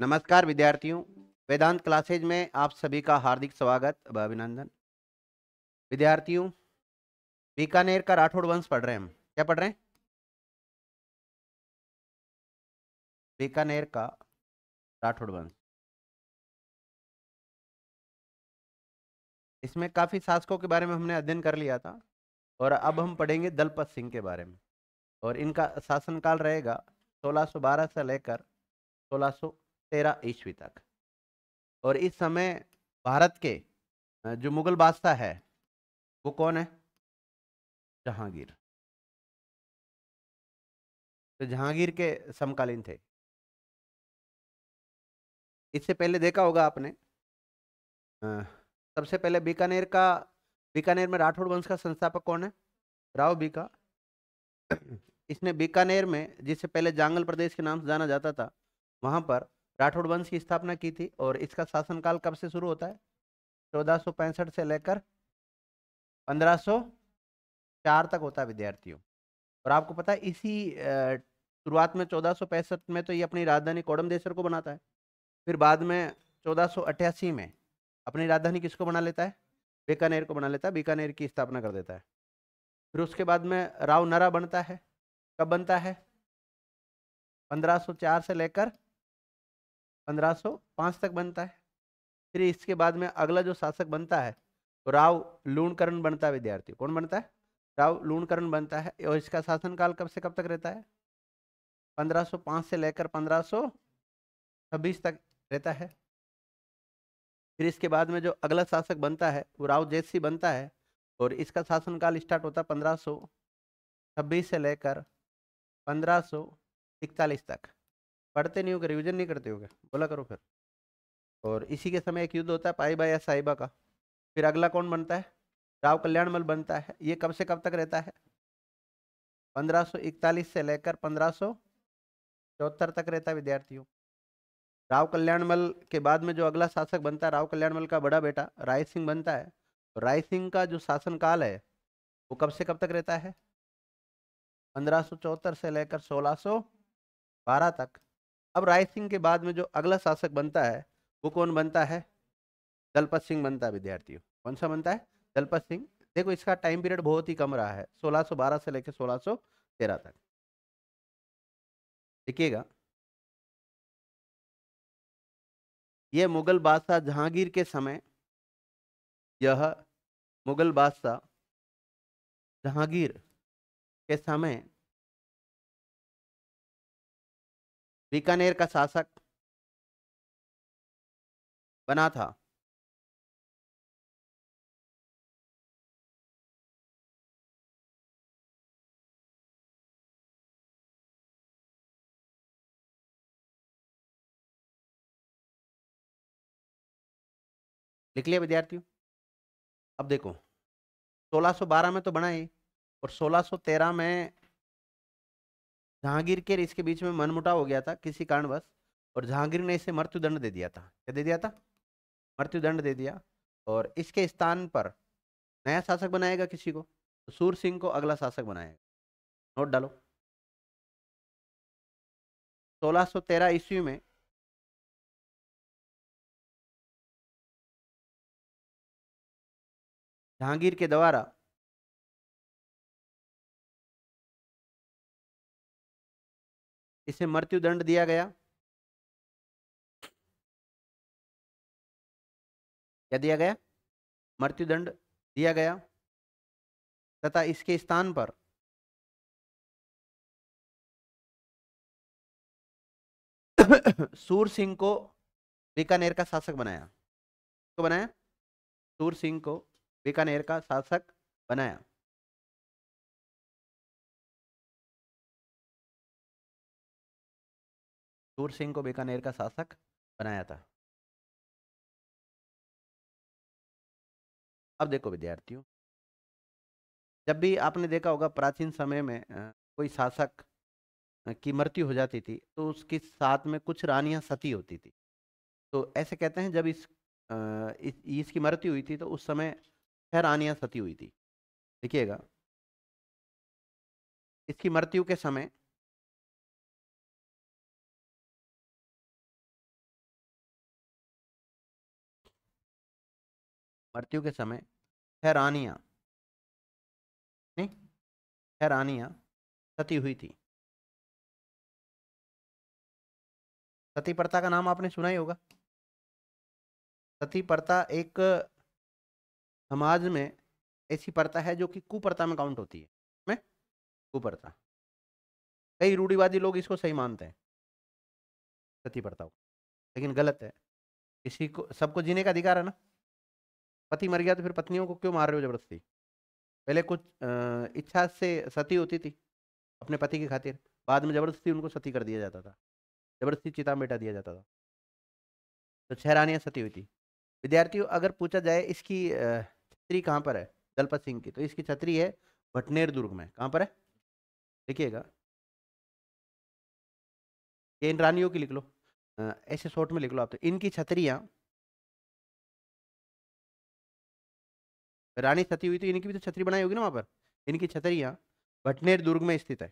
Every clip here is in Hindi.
नमस्कार विद्यार्थियों। वेदांत क्लासेज में आप सभी का हार्दिक स्वागत व अभिनंदन। विद्यार्थियों, बीकानेर का राठौड़ वंश पढ़ रहे हैं हम। क्या पढ़ रहे हैं? बीकानेर का राठौड़ वंश। इसमें काफी शासकों के बारे में हमने अध्ययन कर लिया था और अब हम पढ़ेंगे दलपत सिंह के बारे में। और इनका शासनकाल रहेगा 1612 से लेकर 1613 ईस्वी तक। और इस समय भारत के जो मुगल बादशाह है वो कौन है? जहांगीर। तो जहांगीर के समकालीन थे। इससे पहले देखा होगा आपने, अ, सबसे पहले बीकानेर में राठौड़ वंश का संस्थापक कौन है? राव बीका। इसने बीकानेर में, जिसे पहले जांगल प्रदेश के नाम से जाना जाता था, वहां पर राठौड़ वंश की स्थापना की थी। और इसका शासनकाल कब से शुरू होता है? 1465 से लेकर 1504 तक होता है विद्यार्थियों। और आपको पता है इसी शुरुआत में 1465 में तो ये अपनी राजधानी कोडमदेसर को बनाता है। फिर बाद में 1488 में अपनी राजधानी किसको बना लेता है? बीकानेर को बना लेता है, बीकानेर की स्थापना कर देता है। फिर उसके बाद में रावनरा बनता है। कब बनता है? 1504 से लेकर 1505 तक बनता है। फिर इसके बाद में अगला जो शासक बनता है तो राव लूणकरण बनता है विद्यार्थी। कौन बनता है? राव लूणकरण बनता है। और इसका शासनकाल कब से कब तक रहता है? 1505 से लेकर 1526 तक रहता है। फिर इसके बाद में जो अगला शासक बनता है वो राव जयसिंह बनता है। और इसका शासनकाल स्टार्ट होता है 1526 से लेकर 1541 तक। पढ़ते नहीं हो, रिविजन नहीं करते हो क्या? बोला करो फिर। और इसी के समय एक युद्ध होता है पाईबा या साहिबा का। फिर अगला कौन बनता है? राव कल्याणमल बनता है। ये कब से कब तक रहता है? 1541 से लेकर 1574 तक रहता है विद्यार्थियों। राव कल्याणमल के बाद में जो अगला शासक बनता है, राव कल्याणमल का बड़ा बेटा राय सिंह बनता है। राय सिंह का जो शासनकाल है वो कब से कब तक रहता है? 1574 से लेकर 1612 तक। अब राय सिंह के बाद में जो अगला शासक बनता है वो कौन बनता है? दलपत सिंह बनता है विद्यार्थियों। कौन सा बनता है? दलपत सिंह। देखो इसका टाइम पीरियड बहुत ही कम रहा है, 1612 से लेकर 1613 तक। देखिएगा, यह मुगल बादशाह जहांगीर के समय, यह मुगल बादशाह जहांगीर के समय बीकानेर का शासक बना था। लिख लिया विद्यार्थियों? अब देखो, 1612 में तो बना ही, और 1613 में जहांगीर के इसके बीच में मनमुटाव हो गया था किसी कारणवश। और जहांगीर ने इसे मृत्युदंड दे दिया था। क्या दे दिया था? मृत्युदंड दे दिया। और इसके स्थान पर नया शासक बनाएगा किसी को, तो सूर सिंह को अगला शासक बनाएगा। नोट डालो। 1613 ईस्वी में जहांगीर के द्वारा इसे मृत्युदंड दिया गया। क्या दिया गया? मृत्युदंड दिया गया। तथा इसके स्थान पर सूर सिंह को बीकानेर का शासक बनाया। तो बनाया सूर सिंह को बीकानेर का शासक बनाया। सूर सिंह को बीकानेर का शासक बनाया था। अब देखो विद्यार्थियों, जब भी आपने देखा होगा प्राचीन समय में कोई शासक की मृत्यु हो जाती थी तो उसके साथ में कुछ रानियां सती होती थी। तो ऐसे कहते हैं जब इसकी मृत्यु हुई थी तो उस समय 6 रानियां सती हुई थी। देखिएगा, इसकी मृत्यु के समय मृत्यु के समय 6 रानियां, नहीं 6 रानियां सती हुई थी। सती प्रथा का नाम आपने सुना ही होगा। सती प्रथा एक समाज में ऐसी प्रथा है जो कि कुप्रथा में काउंट होती है। में कुप्रथा, कई रूढ़िवादी लोग इसको सही मानते हैं सती प्रथा को, लेकिन गलत है। किसी को, सबको जीने का अधिकार है ना। पति मर गया तो फिर पत्नियों को क्यों मार रहे हो जबरदस्ती? पहले कुछ इच्छा से सती होती थी अपने पति की खातिर, बाद में जबरदस्ती उनको सती कर दिया जाता था, जबरदस्ती चिता में बैठा दिया जाता था। तो 6 रानियां सती हुई थी। विद्यार्थियों, अगर पूछा जाए इसकी छतरी कहाँ पर है दलपत सिंह की, तो इसकी छतरी है भटनेर दुर्ग में। कहाँ पर है लिखिएगा, ये इन रानियों की लिख लो, ऐसे शॉर्ट में लिख लो आप। तो इनकी छतरियां, रानी सती हुई तो इनकी भी तो छतरी बनाई होगी ना वहां पर। इनकी छतरियां भटनेर दुर्ग में स्थित है।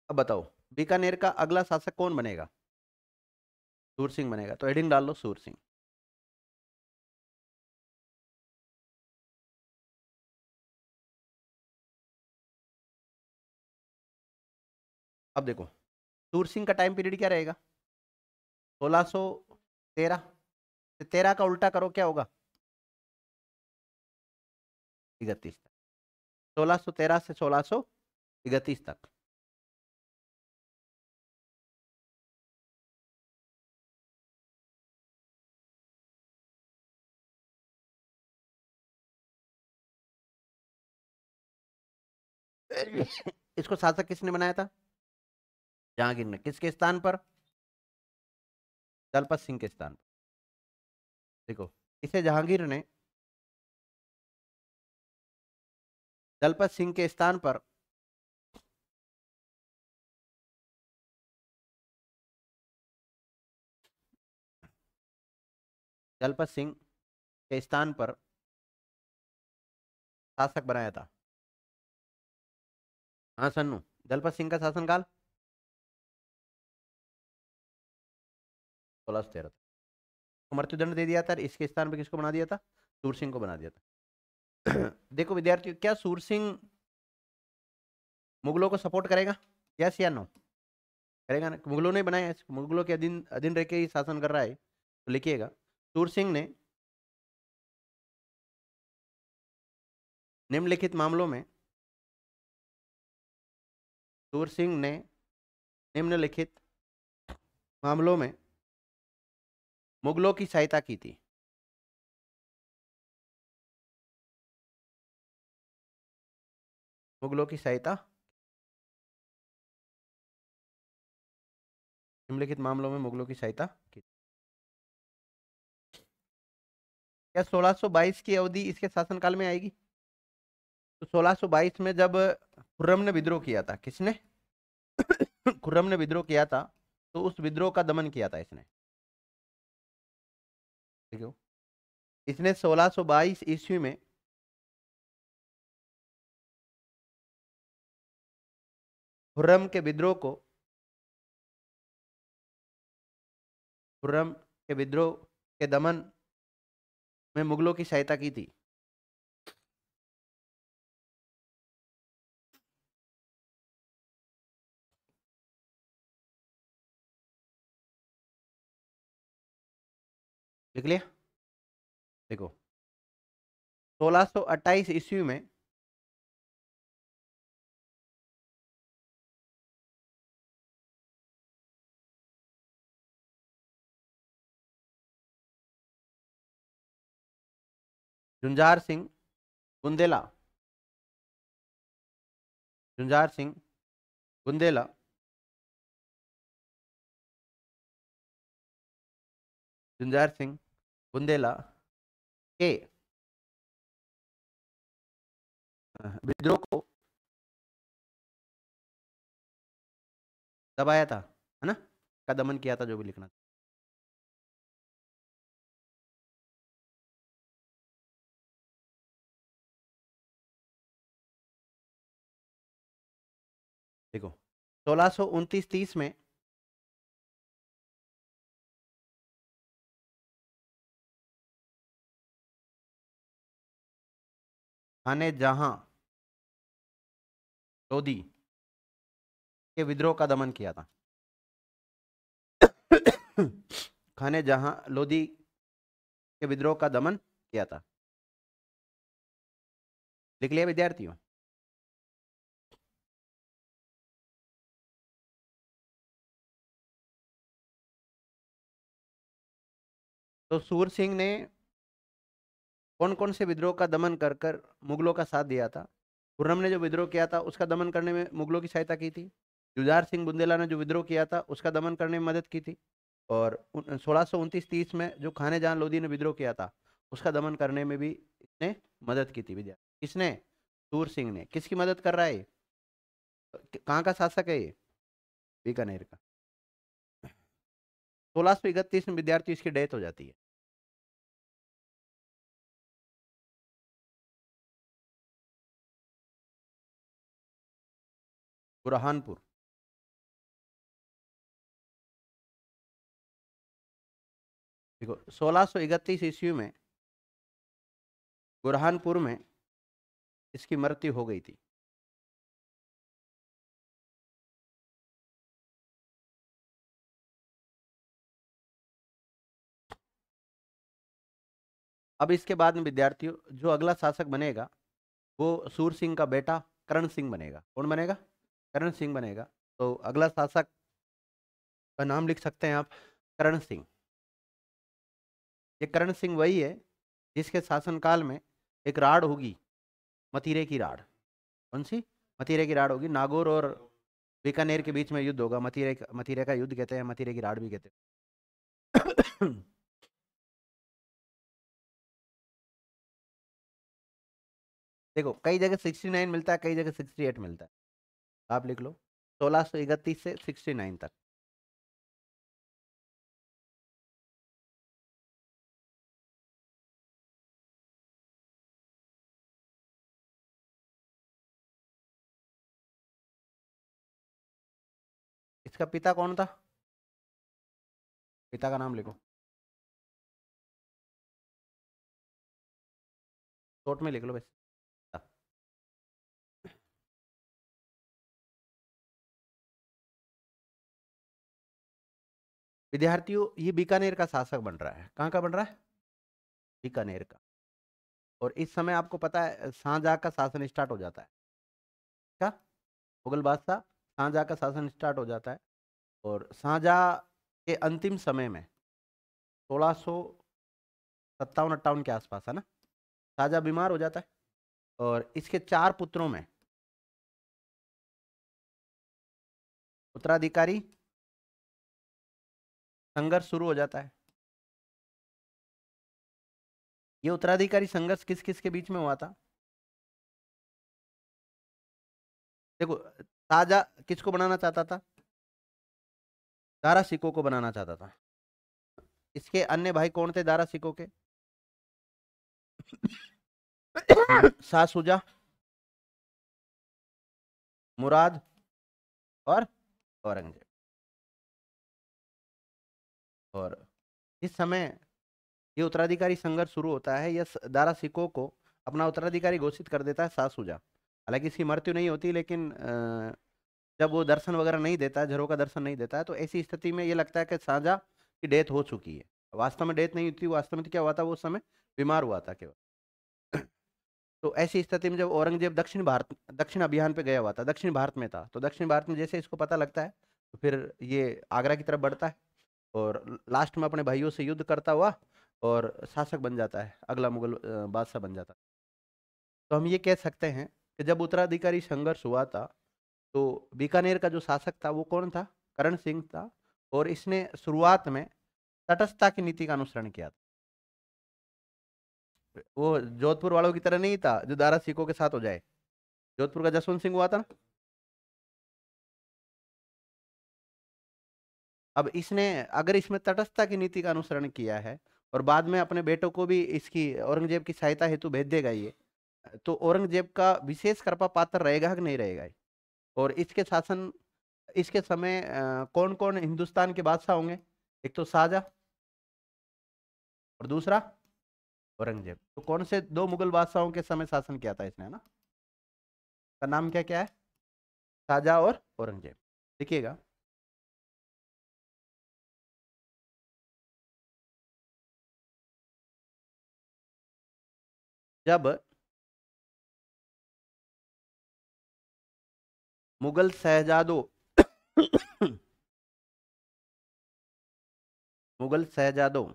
अब बताओ बीकानेर का अगला शासक कौन बनेगा? सूर सिंह बनेगा, तो हेडिंग डाल लो सूर सिंह। अब देखो सूर सिंह का टाइम पीरियड क्या रहेगा? 1613। 13 का उल्टा करो क्या होगा? 31 तक। 1613 से 1631 तक। इसको शासक किसने बनाया था? जहांगीर ने। किसके स्थान पर? दलपत सिंह के स्थान पर। देखो इसे जहांगीर ने दलपत सिंह के स्थान पर दलपत सिंह के स्थान पर शासक बनाया था। हाँ सन्नू, दलपत सिंह का शासनकाल 1613 को मृत्युदंड दे दिया था। इसके स्थान पर किसको बना दिया था? सूर सिंह को बना दिया था। देखो विद्यार्थियों, क्या सूर सिंह मुगलों को सपोर्ट करेगा? यस या नो? करेगा ना, मुगलों ने बनाया है, मुगलों के अधीन अधीन रह के ही शासन कर रहा है। तो लिखिएगा सूर सिंह ने निम्नलिखित मामलों में, सूर सिंह ने निम्नलिखित मामलों में मुगलों की सहायता की थी। मुगलों की सहायता, निम्नलिखित मामलों में मुगलों की सहायता की। क्या 1622 की अवधि इसके शासनकाल में आएगी? तो 1622 में जब खुर्रम ने विद्रोह किया था, किसने? खुर्रम ने विद्रोह किया था, तो उस विद्रोह का दमन किया था इसने। देखो इसने 1622 ईस्वी में खुर्रम के विद्रोह को, खुर्रम के विद्रोह के दमन में मुगलों की सहायता की थी। लिख लिया? देखो 1628 ईस्वी में झुंझार सिंह बुंदेला, झुंझार सिंह बुंदेला झुंझार सिंह बुंदेला के विद्रोह को दबाया था, है ना, का दमन किया था, जो भी लिखना था। देखो 1629-30 में खाने जहां लोदी के विद्रोह का दमन किया था। खाने जहां लोदी के विद्रोह का दमन किया था। लिख लिया विद्यार्थियों? तो सूर सिंह ने कौन कौन से विद्रोह का दमन कर कर मुगलों का साथ दिया था? खुर्रम ने जो विद्रोह किया था उसका दमन करने में मुगलों की सहायता की थी। जुझार सिंह बुंदेला ने जो विद्रोह किया था उसका दमन करने में मदद की थी। और 1629-30 में जो खाने जहां लोदी ने विद्रोह किया था उसका दमन करने में भी इसने मदद की थी। विद्या किसने? सूर सिंह ने। किसकी मदद कर रहा है? कहाँ का शासक है ये? बीकानेर का। 1631 में विद्यार्थी इसकी डेथ हो जाती है। बुरहानपुर। देखो 1631 ईस्वी में बुरहानपुर में इसकी मृत्यु हो गई थी। अब इसके बाद में विद्यार्थियों जो अगला शासक बनेगा वो सूर सिंह का बेटा करण सिंह बनेगा। कौन बनेगा? करण सिंह बनेगा। तो अगला शासक का नाम लिख सकते हैं आप, करण सिंह। ये करण सिंह वही है जिसके शासनकाल में एक राड़ होगी, मतीरे की राड़। कौन सी? मतीरे की राड़ होगी। नागौर और बीकानेर के बीच में युद्ध होगा। मतीरे का युद्ध कहते हैं, मतीरे की राड़ भी कहते हैं। देखो कई जगह 69 मिलता है, कई जगह 68 मिलता है। आप लिख लो 1631 से 69 तक। इसका पिता कौन था? पिता का नाम लिखो, शॉर्ट में लिख लो बस। विद्यार्थियों ये बीकानेर का शासक बन रहा है। कहाँ का बन रहा है? बीकानेर का। और इस समय आपको पता है शाहजहां का शासन स्टार्ट हो जाता है। क्या? मुगल बादशाह शाहजहां का शासन स्टार्ट हो जाता है। और शाहजहां के अंतिम समय में 1657-58 के आसपास है ना, शाहजहां बीमार हो जाता है। और इसके 4 पुत्रों में उत्तराधिकारी संघर्ष शुरू हो जाता है। ये उत्तराधिकारी संघर्ष किस किस के बीच में हुआ था? देखो शाहजहां किसको बनाना चाहता था? दारा सिकों को बनाना चाहता था। इसके अन्य भाई कौन थे दारा सिकों के? शाह सुजा, मुराद और औरंगजेब। और इस समय ये उत्तराधिकारी संघर्ष शुरू होता है। यह दारा सिकों को अपना उत्तराधिकारी घोषित कर देता है शाह सुजा। हालांकि इसकी मृत्यु नहीं होती, लेकिन जब वो दर्शन वगैरह नहीं देता है, झरों का दर्शन नहीं देता है, तो ऐसी स्थिति में ये लगता है कि शाहजहां की डेथ हो चुकी है। वास्तव में डेथ नहीं हुई थी। वास्तव में तो क्या हुआ था, वो उस समय बीमार हुआ था केवल। तो ऐसी स्थिति में जब औरंगजेब दक्षिण अभियान पे गया हुआ था, दक्षिण भारत में था, तो दक्षिण भारत में जैसे इसको पता लगता है तो फिर ये आगरा की तरफ बढ़ता है और लास्ट में अपने भाइयों से युद्ध करता हुआ और शासक बन जाता है, अगला मुगल बादशाह बन जाता है। तो हम ये कह सकते हैं कि जब उत्तराधिकारी संघर्ष हुआ था तो बीकानेर का जो शासक था वो कौन था? करण सिंह था। और इसने शुरुआत में तटस्थता की नीति का अनुसरण किया था। वो जोधपुर वालों की तरह नहीं था जो दारा सिकों के साथ हो जाए। जोधपुर का जसवंत सिंह हुआ था ना। अब इसने अगर इसमें तटस्थता की नीति का अनुसरण किया है और बाद में अपने बेटों को भी इसकी औरंगजेब की सहायता हेतु भेज देगा ये, तो औरंगजेब का विशेष कृपा पात्र रहेगा कि नहीं रहेगा? और इसके समय कौन कौन हिंदुस्तान के बादशाह होंगे? एक तो शाहजहां और दूसरा औरंगजेब। तो कौन से दो मुगल बादशाहों के समय शासन किया था इसने, है ना? का नाम क्या क्या है? शाहजहां और औरंगजेब। देखिएगा, जब मुगल शहजादों मुगल शहजादों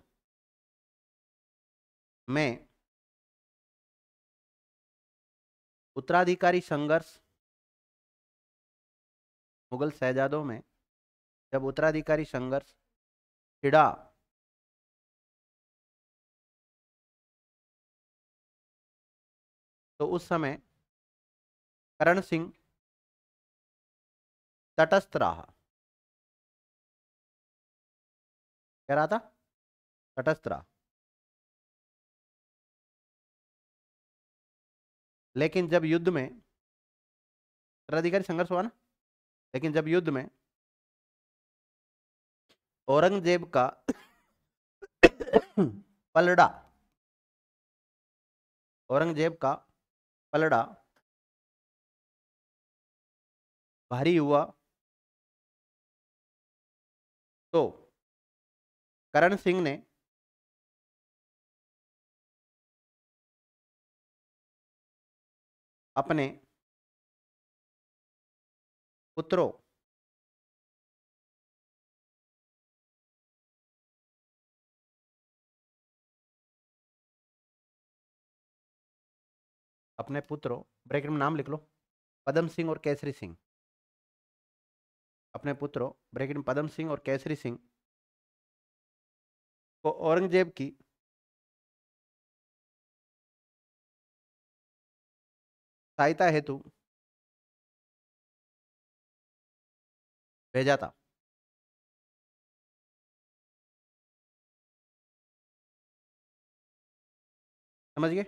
में उत्तराधिकारी संघर्ष, मुगल शहजादों में जब उत्तराधिकारी संघर्ष छिड़ा, तो उस समय करण सिंह तटस्थ रहा। कह रहा था तटस्थ रहा। लेकिन जब युद्ध में उत्तराधिकारी संघर्ष हुआ ना, लेकिन जब युद्ध में औरंगजेब का पलड़ा औरंगजेब का पलड़ा भारी हुआ, तो करण सिंह ने अपने पुत्रों अपने पुत्रों, ब्रैकेट में नाम लिख लो, पदम सिंह और केसरी सिंह। अपने पुत्रों, ब्रैकेट में पदम सिंह और केसरी सिंह को औरंगजेब की सहायता हेतु भेजा था। समझ गए?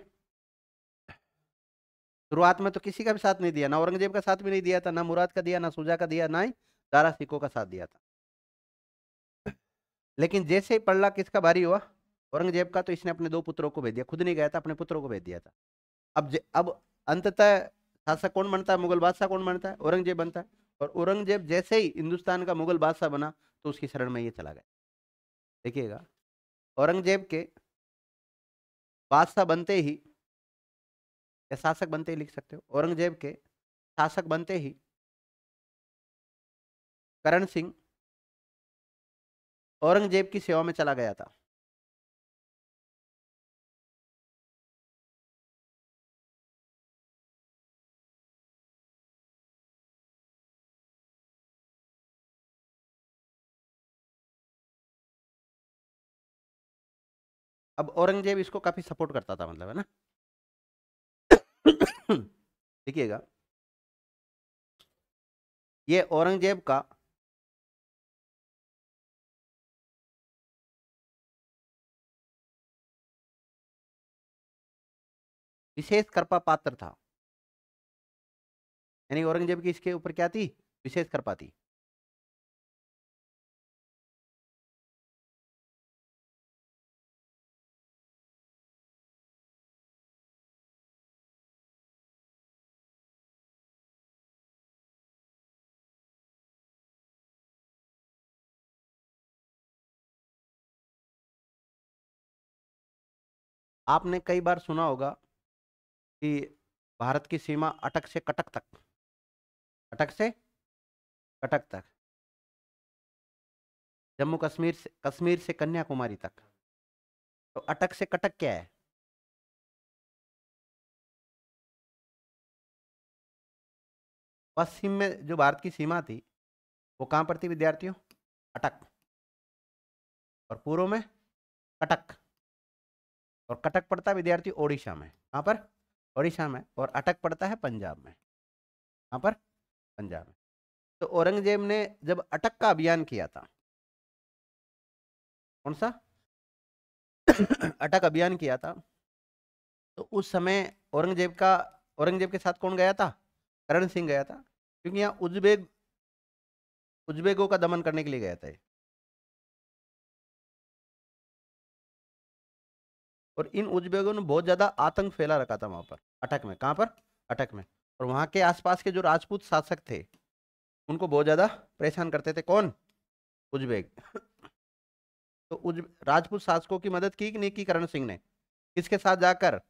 शुरुआत में तो किसी का भी साथ नहीं दिया, ना औरंगजेब का साथ भी नहीं दिया था, ना मुराद का दिया, ना शुजा का दिया, ना ही दारा सिकों का साथ दिया था। लेकिन जैसे ही पलड़ा किसका भारी हुआ, औरंगजेब का, तो इसने अपने दो पुत्रों को भेज दिया। खुद नहीं गया था, अपने पुत्रों को भेज दिया था। अब अंततः शासक कौन बनता है, मुगल बादशाह कौन बनता है? औरंगजेब बनता है। और औरंगजेब जैसे ही हिंदुस्तान का मुगल बादशाह बना, तो उसकी शरण में ये चला गया। देखिएगा, औरंगजेब के बादशाह बनते ही या शासक बनते ही लिख सकते हो, औरंगजेब के शासक बनते ही करण सिंह औरंगजेब की सेवा में चला गया था। अब औरंगजेब इसको काफी सपोर्ट करता था, मतलब, है ना? देखिएगा, ये औरंगजेब का विशेष कृपा पात्र था। यानी औरंगजेब की इसके ऊपर क्या थी? विशेष कृपा थी। आपने कई बार सुना होगा कि भारत की सीमा अटक से कटक तक, अटक से कटक तक, जम्मू कश्मीर से कन्याकुमारी तक। तो अटक से कटक क्या है? पश्चिम में जो भारत की सीमा थी, वो कहां पर थी विद्यार्थियों? अटक। और पूर्व में कटक। और कटक पड़ता है विद्यार्थी ओडिशा में। कहां पर? ओडिशा में। और अटक पड़ता है पंजाब में। कहां पर? पंजाब में। तो औरंगजेब ने जब अटक का अभियान किया था, कौन सा? अटक अभियान किया था, तो उस समय औरंगजेब के साथ कौन गया था? करण सिंह गया था, क्योंकि यहाँ उज्बेगों का दमन करने के लिए गया था। और इन उज्बेकों ने बहुत ज्यादा आतंक फैला रखा था वहां पर अटक में। कहाँ पर? अटक में। और वहां के आसपास के जो राजपूत शासक थे उनको बहुत ज्यादा परेशान करते थे। कौन? उज्बेक। तो राजपूत शासकों की मदद की कि नहीं की करण सिंह ने? किसके साथ जाकर?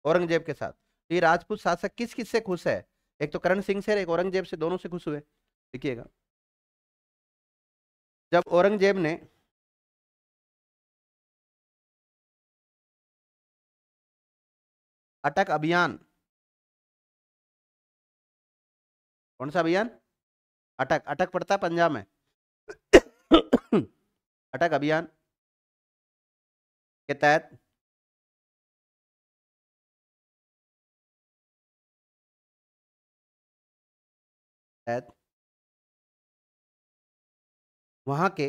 औरंगजेब के साथ। तो ये राजपूत शासक किस किस से खुश है? एक तो करण सिंह से, एक औरंगजेब से, दोनों से खुश हुए। देखिएगा, जब औरंगजेब ने अटक अभियान, कौन सा अभियान? अटक, अटक पड़ता है पंजाब में। अटक अभियान के तहत तहत वहां के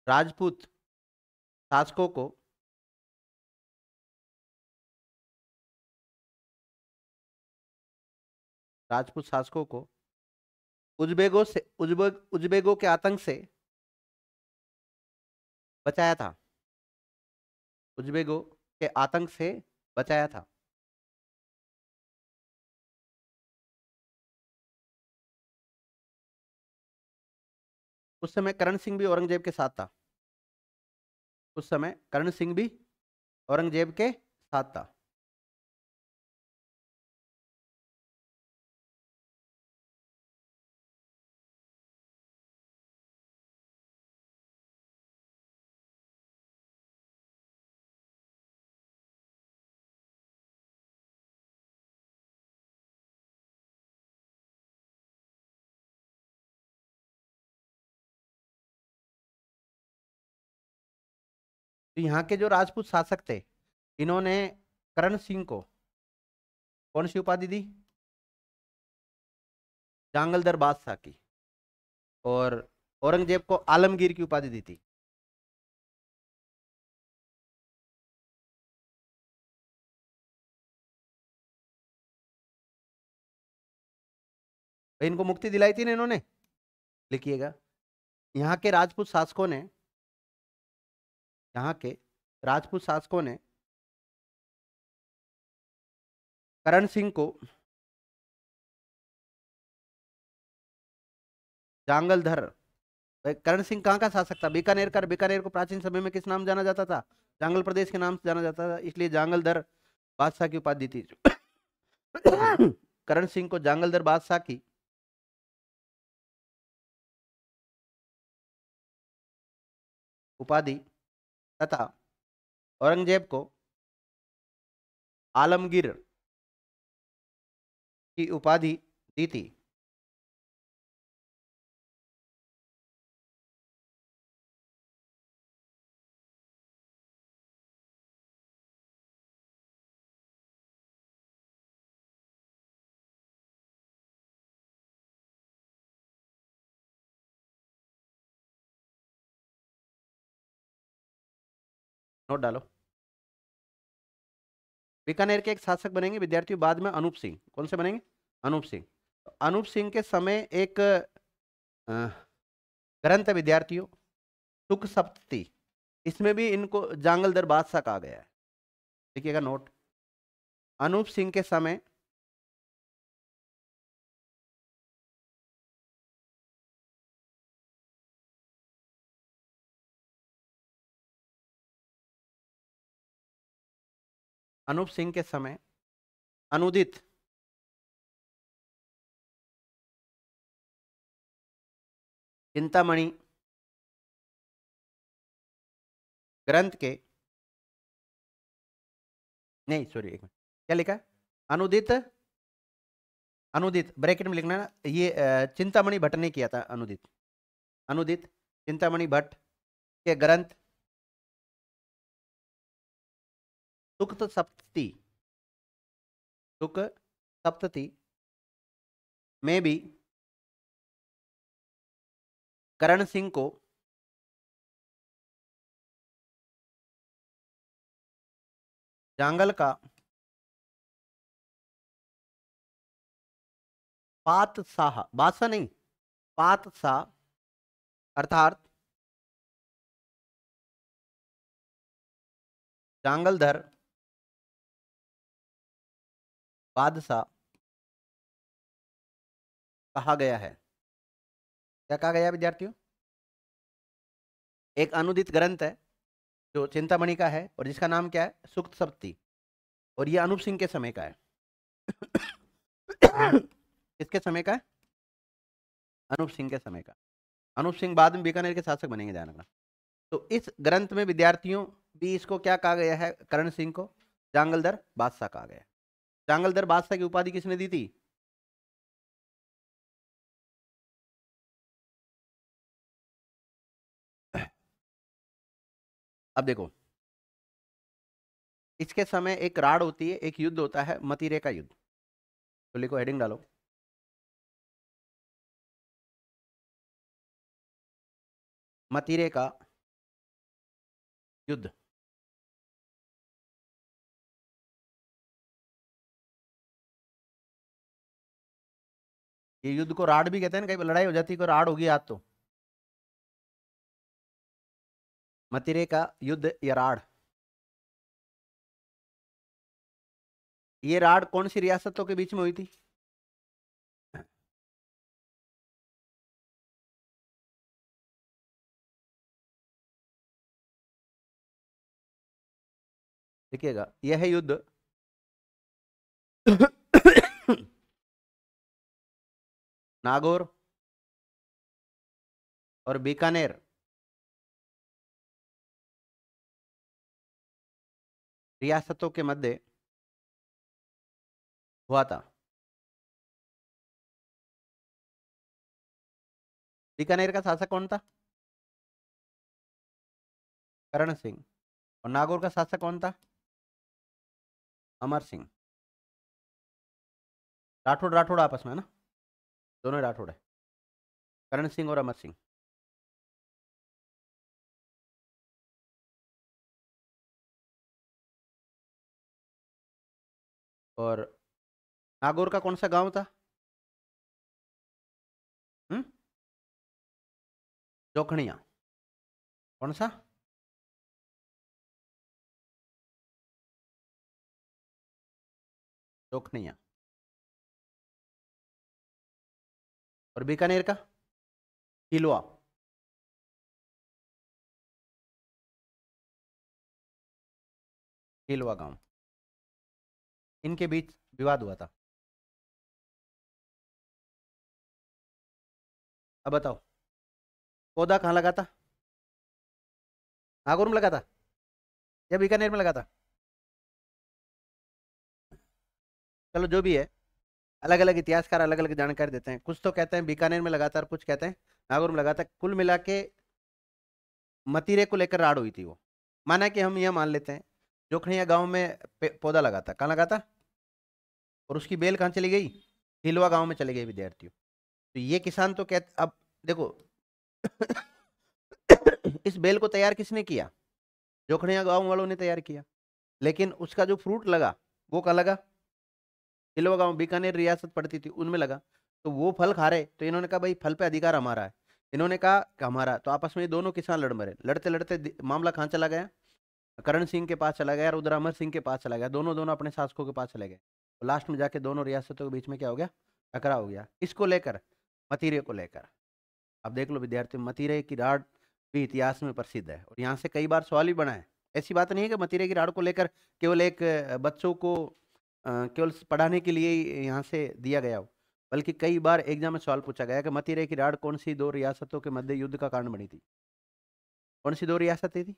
राजपूत शासकों को राजपूत शासकों को उज्बेगों के आतंक से बचाया था। उज्बेगों के आतंक से बचाया था। उस समय करण सिंह भी औरंगजेब के साथ था। उस समय करण सिंह भी औरंगजेब के साथ था। तो यहाँ के जो राजपूत शासक थे इन्होंने करण सिंह को कौन सी उपाधि दी? जांगलदर बादशाह की। और औरंगजेब को आलमगीर की उपाधि दी थी। भाई इनको मुक्ति दिलाई थी ना इन्होंने। लिखिएगा, यहाँ के राजपूत शासकों ने यहाँ के राजपूत शासकों ने करण सिंह को जांगलधर। भाई करण सिंह कहाँ का शासक था? बीकानेर का। बीकानेर को प्राचीन समय में किस नाम जाना जाता था? जांगल प्रदेश के नाम से जाना जाता था, इसलिए जांगलधर बादशाह की उपाधि थी। करण सिंह को जांगलधर बादशाह की उपाधि तथा औरंगजेब को आलमगीर की उपाधि दी थी। नोट डालो। बीकानेर के एक शासक बनेंगे विद्यार्थियों बाद में अनूप सिंह। कौन से बनेंगे? अनूप सिंह। तो अनूप सिंह के समय एक ग्रंथ है विद्यार्थियों, सुख सप्तती। इसमें भी इनको जांगलदर बादशाह कहा गया है। देखिएगा नोट, अनूप सिंह के समय अनूप सिंह के समय अनुदित चिंतामणि ग्रंथ के, नहीं सॉरी एक मिनट, क्या लिखा है? अनुदित, अनुदित ब्रैकेट में लिखना है ना, ये चिंतामणि भट्ट ने किया था अनुदित। अनुदित चिंतामणि भट्ट के ग्रंथ सुक्त सप्तती, सुख सप्तती में भी करण सिंह को जांगल का पातशाह, बादशाह नहीं, पातशाह अर्थात जांगलधर बादशाह कहा गया है। क्या कहा गया है विद्यार्थियों? एक अनुदित ग्रंथ है जो चिंतामणि का है और जिसका नाम क्या है? सुक्त सप्तती। और ये अनूप सिंह के समय का है। किसके समय का है? अनूप सिंह के समय का। अनूप सिंह बाद में बीकानेर के शासक बनेंगे, ध्यान रखना। तो इस ग्रंथ में विद्यार्थियों भी इसको क्या कहा गया है? करण सिंह को जांगलधर बादशाह कहा गया है। जांगलधर बादशाह की उपाधि किसने दी थी? अब देखो, इसके समय एक राड होती है, एक युद्ध होता है, मतीरे का युद्ध। तो लिखो, हेडिंग डालो, मतीरे का युद्ध। ये युद्ध को राड भी कहते हैं ना, कहीं लड़ाई हो जाती है कोई राड होगी आज तो। मतीरे का युद्ध या राड, ये राड कौन सी रियासतों के बीच में हुई थी? देखिएगा, यह है युद्ध नागौर और बीकानेर रियासतों के मध्य हुआ था। बीकानेर का शासक कौन था? करण सिंह। और नागौर का शासक कौन था? अमर सिंह। राठौड़ राठौड़ आपस में है ना, दोनों राठौड़ है, करण सिंह और अमर सिंह। और नागौर का कौन सा गांव था? हम्म, जोखड़िया। कौन सा? जोखड़िया। और बीकानेर का? हिलवा। हिलवा गांव। इनके बीच विवाद हुआ था। अब बताओ, पौधा कहाँ लगा था? नागौर में लगा था या बीकानेर में लगा था? चलो जो भी है, अलग अलग इतिहासकार अलग अलग जानकारी देते हैं। कुछ तो कहते हैं बीकानेर में लगा था और कुछ कहते हैं नागौर में लगा था। कुल मिला के मतीरे को लेकर राड़ हुई थी वो। माना कि हम यह मान लेते हैं जोखड़िया गांव में पौधा लगा था। कहाँ लगा था? और उसकी बेल कहाँ चली गई? हिलवा गांव में चले गए विद्यार्थियों। तो ये किसान तो कहते, अब देखो इस बेल को तैयार किसने किया? जोखड़िया गांव वालों ने तैयार किया। लेकिन उसका जो फ्रूट लगा वो कहाँ लगा? हिलवा गांव, बीकानेर रियासत पड़ती थी, उनमें लगा। तो वो फल खा रहे, तो इन्होंने कहा भाई फल पे अधिकार हमारा है। इन्होंने कहा कि हमारा, तो आपस में ये दोनों किसान लड़ मरे। लड़ते लड़ते मामला कहाँ चला गया? करण सिंह के पास चला गया और उधर अमर सिंह के पास चला गया। दोनों दोनों अपने शासकों के पास चले गए। तो लास्ट में जाके दोनों रियासतों के बीच में क्या हो गया? टकराव हो गया। इसको लेकर, मतीरे को लेकर। अब देख लो विद्यार्थी, मतीरे की राड भी इतिहास में प्रसिद्ध है और यहाँ से कई बार सवाल भी बना है। ऐसी बात नहीं है कि मतीरे की राड को लेकर केवल एक बच्चों को केवल पढ़ाने के लिए ही यहाँ से दिया गया हो, बल्कि कई बार एग्जाम में सवाल पूछा गया कि मतीरे की राड कौन सी दो रियासतों के मध्य युद्ध का कारण बनी थी? कौन सी दो रियासतें थी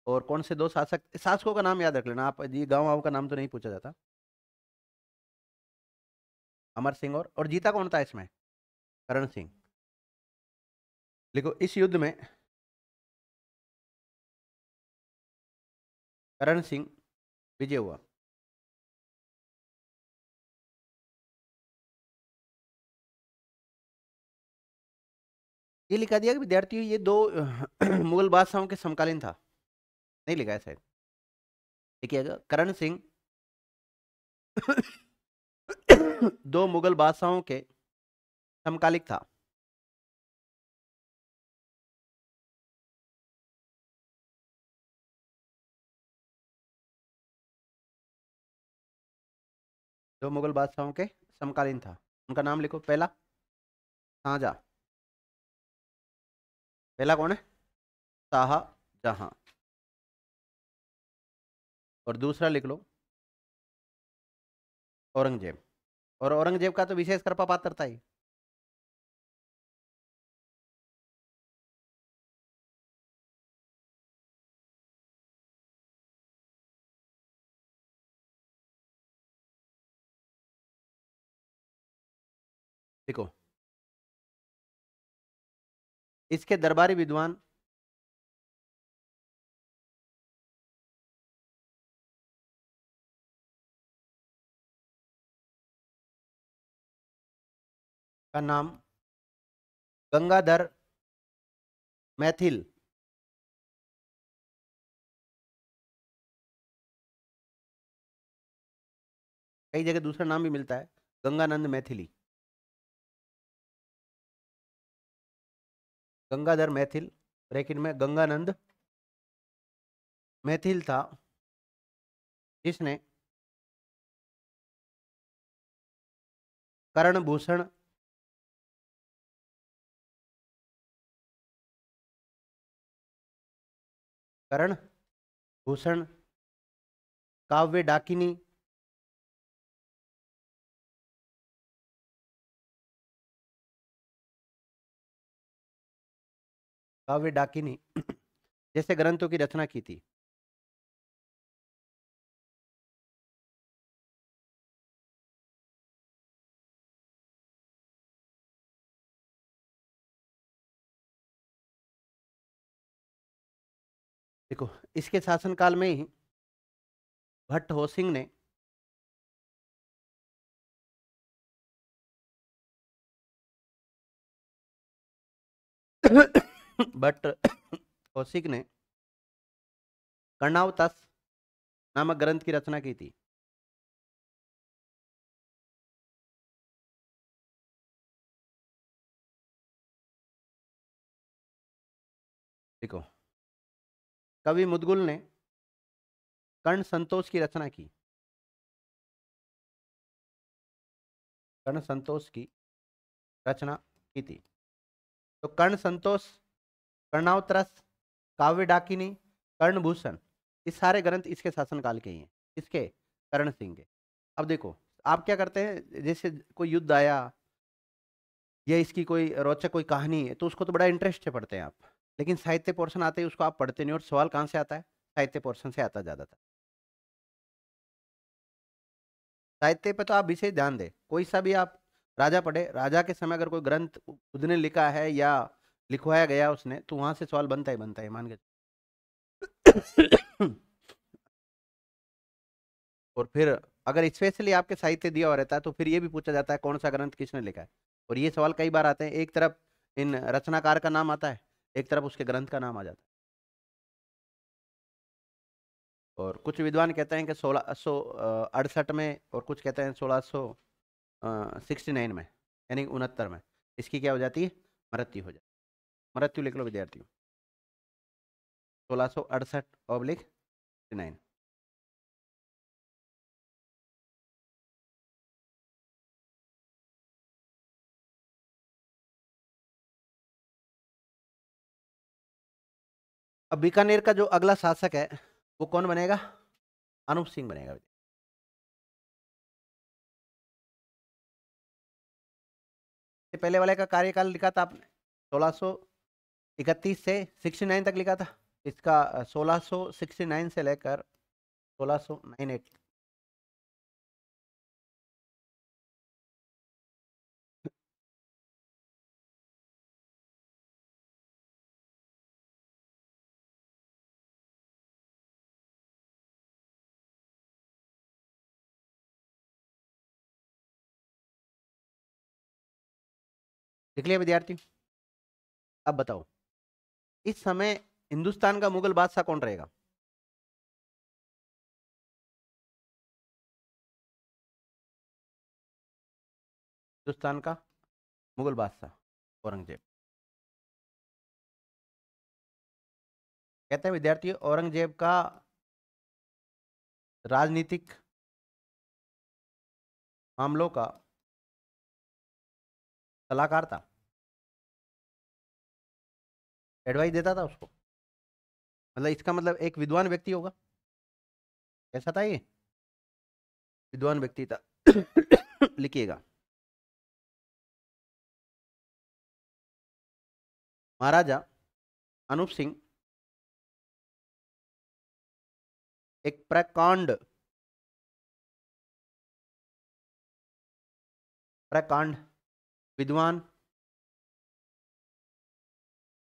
और कौन से दो शासकों का नाम याद रख लेना आप, जी गाँव वाँव का नाम तो नहीं पूछा जाता। अमर सिंह और जीता कौन था इसमें? करण सिंह। लिखो, इस युद्ध में करण सिंह विजय हुआ। ये लिखा दिया कि विद्यार्थियों ये दो मुगल बादशाहों के समकालीन था, नहीं लिखा है शायद। देखिएगा, करण सिंह दो मुगल बादशाहों के समकालिक था। जो मुगल बादशाहों के समकालीन था, उनका नाम लिखो। पहला शाहजहां, पहला कौन है? शाहजहां। और दूसरा लिख लो औरंगजेब। और औरंगजेब का तो विशेष कृपा पात्र था ही। देखो, इसके दरबारी विद्वान का नाम गंगाधर मैथिल। कई जगह दूसरा नाम भी मिलता है, गंगानंद मैथिली। गंगाधर मैथिल, ब्रैकेट में गंगानंद मैथिल था, जिसने करणभूषण करण भूषण काव्य डाकिनी काव्य डाकिनी जैसे ग्रंथों की रचना की थी। देखो, इसके शासनकाल में ही भट्ट होसिंग ने भट्ट होसिंग ने कर्णावतास नामक ग्रंथ की रचना की थी। देखो, कवि मुदगुल ने कर्ण संतोष की रचना की। कर्ण संतोष की रचना की थी। तो कर्ण संतोष, कर्णावतरस, काव्य डाकिनी, कर्णभूषण, ये सारे ग्रंथ इसके शासनकाल के ही हैं। इसके, कर्ण सिंह के। अब देखो, आप क्या करते हैं, जैसे कोई युद्ध आया या इसकी कोई रोचक कोई कहानी है, तो उसको तो बड़ा इंटरेस्ट से पढ़ते हैं आप। लेकिन साहित्य पोर्शन आते ही उसको आप पढ़ते नहीं, और सवाल कहाँ से आता है? साहित्य पोर्शन से आता ज्यादातर। साहित्य पे तो आप विशेष ध्यान दें, कोई सा भी आप राजा पढ़े, राजा के समय अगर कोई ग्रंथ खुद ने लिखा है या लिखवाया गया उसने, तो वहां से सवाल बनता है, मान के। और फिर अगर स्पेशली आपके साहित्य दिया हुआ रहता है, तो फिर ये भी पूछा जाता है कौन सा ग्रंथ किसने लिखा है। और ये सवाल कई बार आते हैं, एक तरफ इन रचनाकार का नाम आता है, एक तरफ उसके ग्रंथ का नाम आ जाता है। और कुछ विद्वान कहते हैं कि 1668 में, और कुछ कहते हैं 1669 में, यानी 69 में इसकी क्या हो जाती है? मृत्यु हो जाती है। मृत्यु लिख लो विद्यार्थियों, 1668/69। अब बीकानेर का जो अगला शासक है, वो कौन बनेगा? अनूप सिंह बनेगा। पहले वाले का कार्यकाल लिखा था आपने, 1631 से 69 तक लिखा था। इसका 1669 से लेकर 1698। लिख लिया विद्यार्थी? अब बताओ, इस समय हिंदुस्तान का मुगल बादशाह कौन रहेगा? हिंदुस्तान का मुगल बादशाह औरंगजेब। कहते हैं विद्यार्थी, औरंगजेब का राजनीतिक मामलों का सलाहकार था, एडवाइस देता था उसको, मतलब इसका मतलब एक विद्वान व्यक्ति होगा। कैसा था ये? विद्वान व्यक्ति था। लिखिएगा। महाराजा अनूप सिंह एक प्रकांड प्रकांड विद्वान,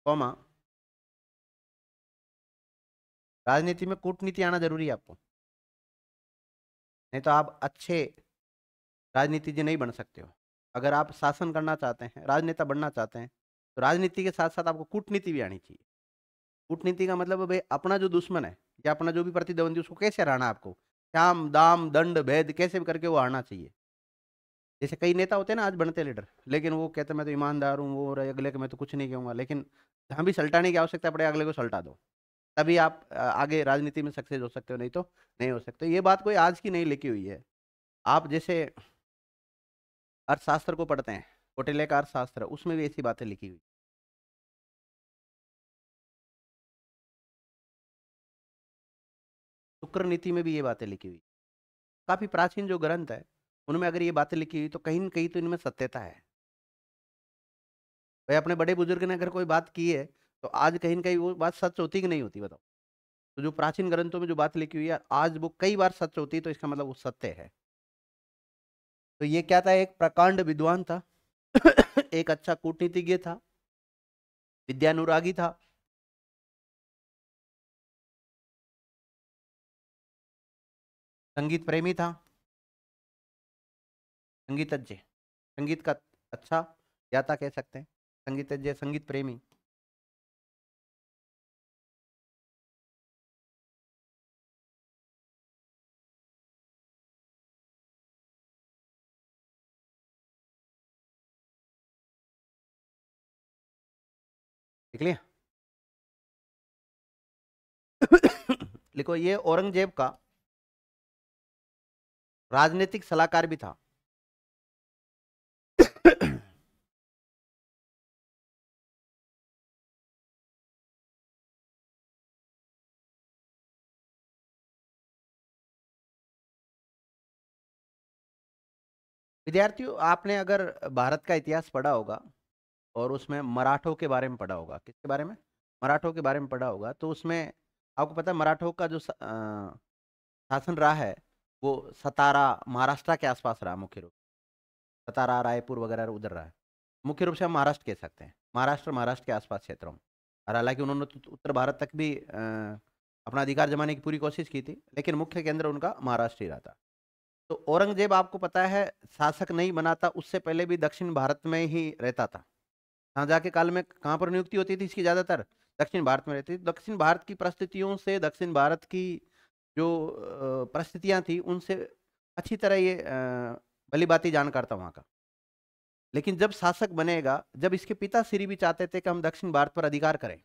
कौमा, राजनीति में कूटनीति आना जरूरी है आपको, नहीं तो आप अच्छे राजनीतिज्ञ नहीं बन सकते हो। अगर आप शासन करना चाहते हैं, राजनेता बनना चाहते हैं, तो राजनीति के साथ साथ आपको कूटनीति भी आनी चाहिए। कूटनीति का मतलब है भाई अपना जो दुश्मन है या अपना जो भी प्रतिद्वंदी उसको कैसे हराना है आपको, श्याम दाम दंड भेद कैसे भी करके वो हारना चाहिए। जैसे कई नेता होते हैं ना आज बनते लीडर, लेकिन वो कहते हैं मैं तो ईमानदार हूँ, वो रहे अगले को मैं तो कुछ नहीं कहूंगा, लेकिन जहाँ भी सल्टाने की आवश्यकता पड़े अगले को सल्टा दो, तभी आप आगे राजनीति में सक्सेस हो सकते हो, नहीं तो नहीं हो सकते। ये बात कोई आज की नहीं लिखी हुई है। आप जैसे अर्थशास्त्र को पढ़ते हैं, कौटिल्य का अर्थशास्त्र, उसमें भी ऐसी बातें लिखी हुई। शुक्र नीति में भी ये बातें लिखी हुई। काफी प्राचीन जो ग्रंथ है उनमें अगर ये बातें लिखी हुई तो कहीं न कहीं तो इनमें सत्यता है। भाई अपने बड़े बुजुर्ग ने अगर कोई बात की है तो आज कहीं न कहीं वो बात सच होती कि नहीं होती, बताओ। तो जो प्राचीन ग्रंथों में जो बात लिखी हुई है आज वो कई बार सच होती है, तो इसका मतलब वो सत्य है। तो ये क्या था? एक प्रकांड विद्वान था। एक अच्छा कूटनीतिज्ञ था, विद्यानुरागी था, संगीत प्रेमी था, संगीतज्ञ, संगीत का अच्छा ज्ञाता कह सकते हैं, संगीतज्ञ, संगीत प्रेमी। देख लिया? लिखो, ये औरंगजेब का राजनीतिक सलाहकार भी था। विद्यार्थियों, आपने अगर भारत का इतिहास पढ़ा होगा और उसमें मराठों के बारे में पढ़ा होगा, किसके बारे में? मराठों के बारे में पढ़ा होगा, तो उसमें आपको पता है मराठों का जो शासन रहा है वो सतारा महाराष्ट्र के आसपास रहा, मुख्य रूप सतारा रायपुर वगैरह उधर रहा है। मुख्य रूप से हम महाराष्ट्र कह सकते हैं, महाराष्ट्र के आसपास क्षेत्रों में। और हालांकि उन्होंने उत्तर भारत तक भी अपना अधिकार जमाने की पूरी कोशिश की थी, लेकिन मुख्य केंद्र उनका महाराष्ट्र ही रहा था। तो औरंगजेब आपको पता है शासक नहीं बना था, उससे पहले भी दक्षिण भारत में ही रहता था। शाहजहाँ के काल में कहाँ पर नियुक्ति होती थी इसकी? ज्यादातर दक्षिण भारत में रहती थी। दक्षिण भारत की परिस्थितियों से, दक्षिण भारत की जो परिस्थितियां थी उनसे अच्छी तरह ये भली बाती जानकार था वहाँ का। लेकिन जब शासक बनेगा, जब इसके पिता श्री भी चाहते थे कि हम दक्षिण भारत पर अधिकार करें,